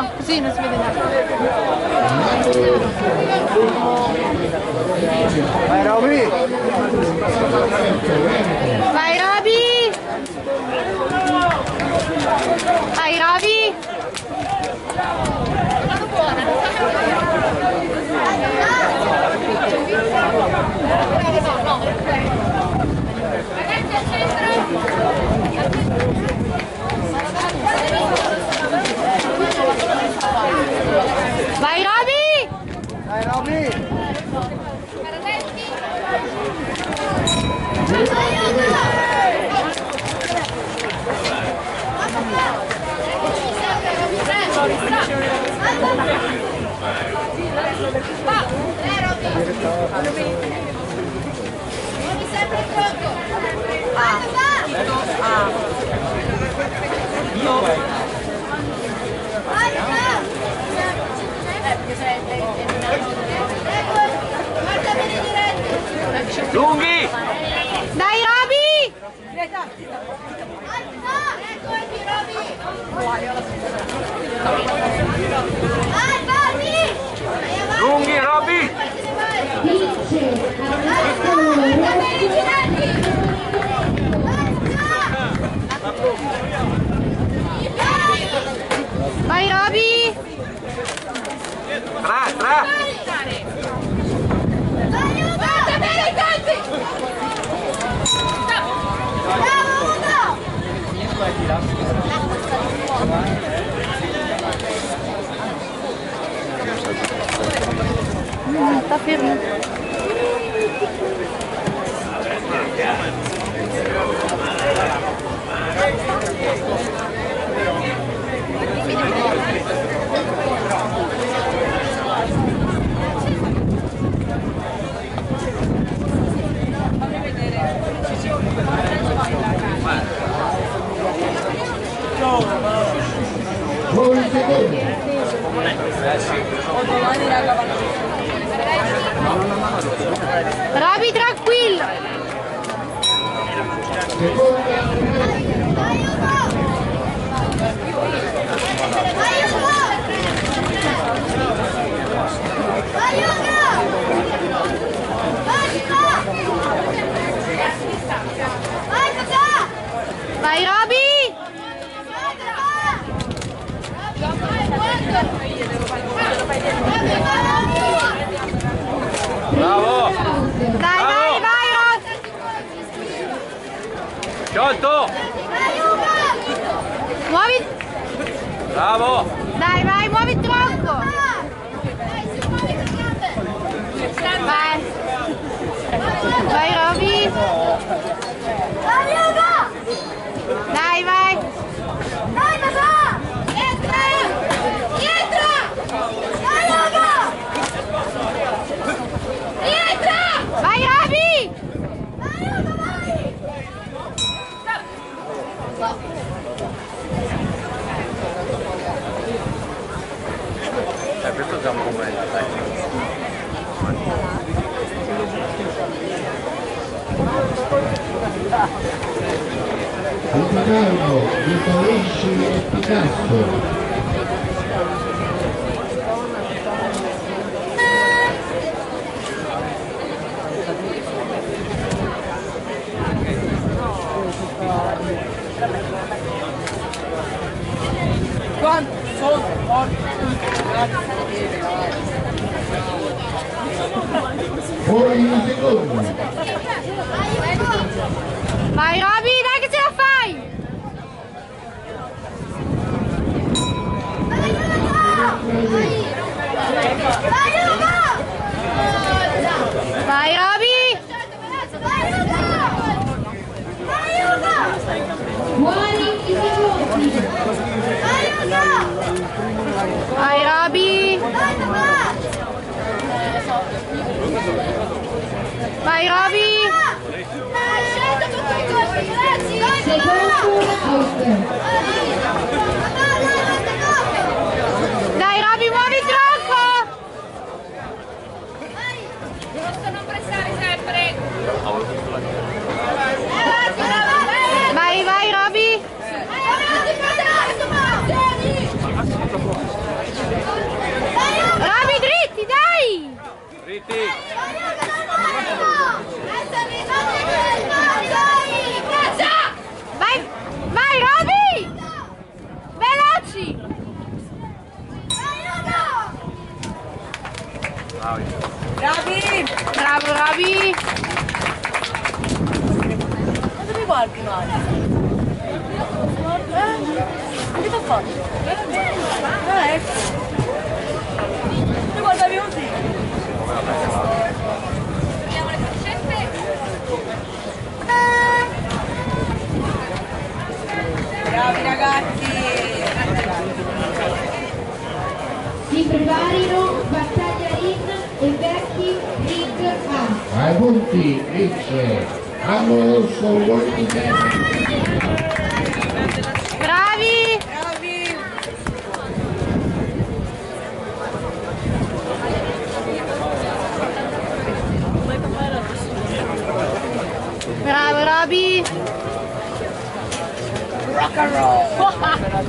No, così non si vede niente. Vai Roby! Vai Roby! Vai Roby! Vai Roby! Vai Roby! Lunghi! Dai Roby! Lunghi, Roby! Vai Roby! Tra! Sta fermo. Roby tranquillo! Vai Roby! Bravo! Vai Ross! Sciolto! Muovi! Bravo! Vai, muovi il tronco! Vai! Vai Roby! Dai, vai! Dai, papà! Entra! Vai Roby! Questo siamo come Ricardo di Toresci e Picasso. Quanto sono forti! Fuori un secondo. Vai Roby, dai che ce la fai! Vai Roby! Vai Roby! Vai Roby! Dai Roby, muovi il tronco! Non pressare sempre! Vai Roby! Vai avanti, Uniti. Vai, vai Roby! Veloci! Bravi. Bravi! Bravo Roby! Cosa mi guardi male? Che ti ho fatto? Ecco. Mi guardavi così? Vediamo le coscette. Bravi ragazzi! Si preparino battaglia ring e vecchi ring A. Ai punti vince Angolo Rosso World Bravi! Bravi! Bravo Roby! Rock and roll!